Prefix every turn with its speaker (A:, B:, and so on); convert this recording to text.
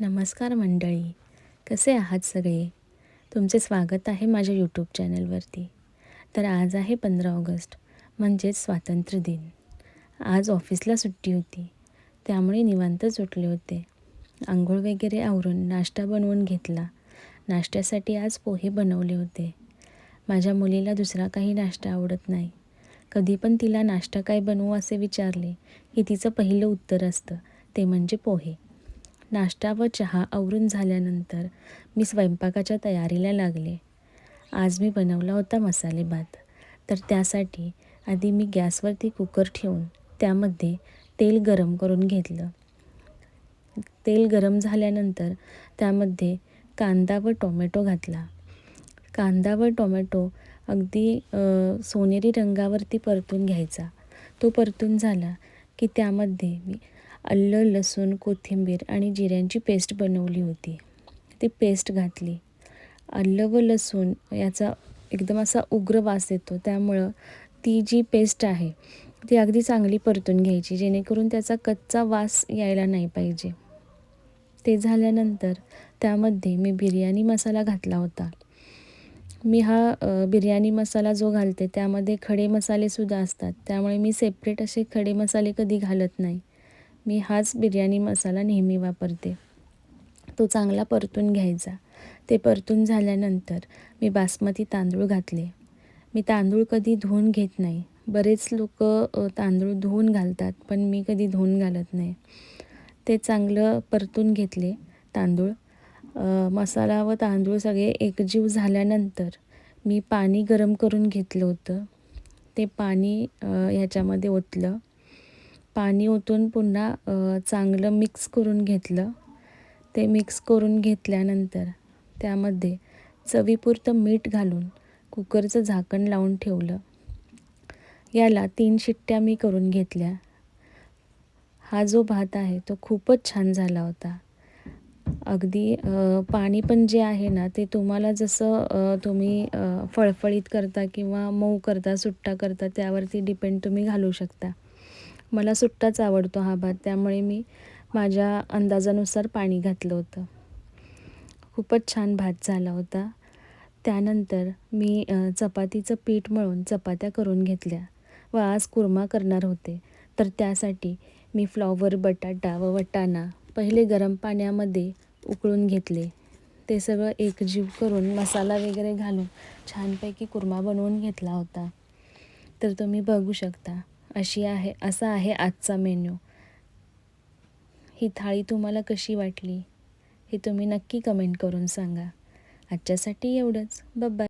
A: नमस्कार मंडळी, कसे आहात सगळे? तुमचे स्वागत आहे माझ्या यूट्यूब चॅनलवरती. तर आज आहे 15 ऑगस्ट म्हणजेच स्वातंत्र्य दिन. आज ऑफिसला सुट्टी होती, त्यामुळे निवांतच उठले होते. अंघोळ वगैरे आवरून नाश्ता बनवून घेतला. नाश्त्यासाठी आज पोहे बनवले होते. माझ्या मुलीला दुसरा काही नाश्ता आवडत नाही. कधी पण तिला नाश्ता काय बनवू असे विचारले की तिचं पहिलं उत्तर असतं ते म्हणजे पोहे. नाश्ता व चहा आवरून झाल्यानंतर मी स्वयंपाकाच्या तयारीला लागले. आज मी बनवला होता मसाले भात. तर त्यासाठी आधी मी गॅसवरती कुकर ठेवून त्यामध्ये तेल गरम करून घेतलं. तेल गरम झाल्यानंतर त्यामध्ये कांदा व टोमॅटो घातला. कांदा व टोमॅटो अगदी सोनेरी रंगावरती परतून घ्यायचा. तो परतून झाला की त्यामध्ये मी आलं, लसूण, कोथिंबीर आणि जिऱ्यांची पेस्ट बनवली होती, ती पेस्ट घातली. आलं व लसूण याचा एकदम असा उग्र वास येतो, त्यामुळं ती जी पेस्ट आहे ती अगदी चांगली परतून घ्यायची, जेणेकरून त्याचा कच्चा वास यायला नाही पाहिजे. ते झाल्यानंतर त्यामध्ये मी बिर्याणी मसाला घातला होता. मी बिर्याणी मसाला जो घालते त्यामध्ये खडे मसालेसुद्धा असतात, त्यामुळे मी सेपरेट असे खडे मसाले कधी घालत नाही. मी हाच बिर्याणी मसाला नेहमी वापरते. तो चांगला परतून घ्यायचा. ते परतून झाल्यानंतर मी बासमती तांदूळ घातले. मी तांदूळ कधी धुवून घेत नाही. बरेच लोक तांदूळ धुवून घालतात, पण मी कधी धुवून घालत नाही. ते चांगलं परतून घेतले तांदूळ. मसाला व तांदूळ सगळे एकजीव झाल्यानंतर मी पाणी गरम करून घेतलं होतं. ते पाणी ह्याच्यामध्ये ओतलं. पाणी ओतून पुन्हा चांगलं मिक्स करून घेतलं. ते मिक्स करून घेतल्यानंतर त्यामध्ये चवीपुरतं मीठ घालून कुकरचं झाकण लावून ठेवलं. याला 3 शिट्ट्या मी करून घेतल्या. हा जो भात आहे तो खूपच छान झाला होता. अगदी पाणी पण जे आहे ना ते तुम्हाला जसं तुम्ही फळफळीत करता किंवा मऊ करता, सुट्टा करता त्यावरती डिपेंड तुम्ही घालू शकता. मला सुट्टाच आवडतो हा भात, त्यामुळे मी माझ्या अंदाजानुसार पाणी घातलं होतं. खूपच छान भात झाला होता. त्यानंतर मी चपातीचं पीठ मळून चपात्या करून घेतल्या व आज कुर्मा करणार होते. तर त्यासाठी मी फ्लॉवर, बटाटा व वाटाणा पहिले गरम पाण्यामध्ये उकळून घेतले. ते सगळं एकजीव करून मसाला वगैरे घालून छानपैकी कुर्मा बनवून घेतला होता. तर तुम्ही बघू शकता असा आहे आजचा मेन्यू. ही थाळी तुम्हाला कशी वाटली हे तुम्ही नक्की कमेंट करून सांगा. आजच्यासाठी एवढंच. Bye bye.